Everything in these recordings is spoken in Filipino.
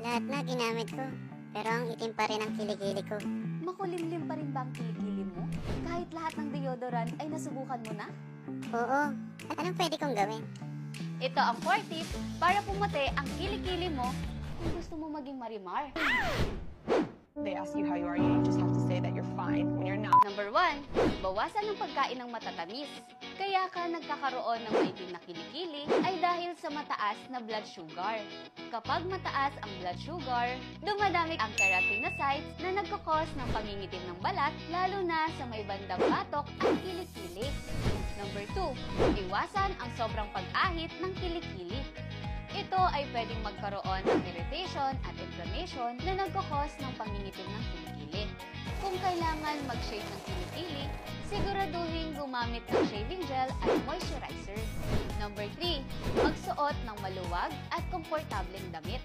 Lahat na ginamit ko, pero ang itim pa rin ang kilikili ko. Makulimlim pa rin ba ang kilikili mo? Kahit lahat ng deodorant ay nasubukan mo na? Oo, at anong pwede kong gawin? Ito ang 4 tips para pumuti ang kilikili mo kung gusto mo maging marimar. They ask you how you are, you just have to say that you're fine when you're not. Number 1, bawasan ang pagkain ng matatamis. Kaya ka nagkakaroon ng maitim na kilikili ay dahil sa mataas na blood sugar. Kapag mataas ang blood sugar, dumadami ang keratinocytes na nagkakos ng pangingitim ng balat, lalo na sa may bandang batok at kilikili. Number 2, iwasan ang sobrang pag-ahit ng kilikili. Ito ay pwedeng magkaroon ng irritation at inflammation na nagkakos ng pangingitim ng kilikili. Kung kailangan mag-shave ng kilikili, siguraduhin gumamit ng shaving gel at moisturizer. Number 3, magsuot ng maluwag at komportableng damit.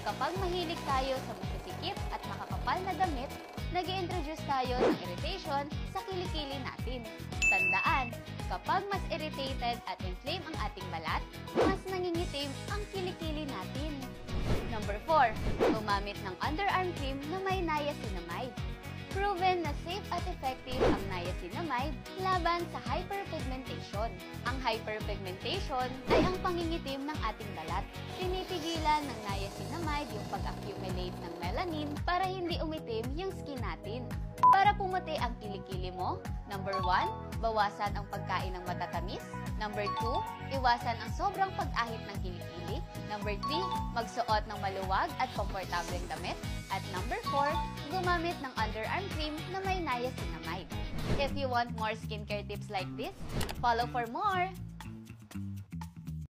Kapag mahilig tayo sa masisikip at makakapal na damit, nag-i-introduce tayo ng irritation sa kilikili natin. Tandaan, kapag mas irritated at inflame ang ating balat, mas nangingitim ang kilikili natin. Number 4, gumamit ng underarm cream na may niacinamide. Proven na safe at effective ang niacinamide laban sa hyperpigmentation. Ang hyperpigmentation ay ang pangingitim ng ating balat. Pinipigilan ng niacinamide yung pag-accumulate ng melanin para hindi umitim yung skin natin. Para pumuti ang kilikili mo, number 1, bawasan ang pagkain ng matatamis. Number 2, iwasan ang sobrang pag-ahit ng kilikili. Number 3, magsuot ng maluwag at komportableng damit. At number 4, gumamit ng underarm cream na may niacinamide. If you want more skincare tips like this, follow for more!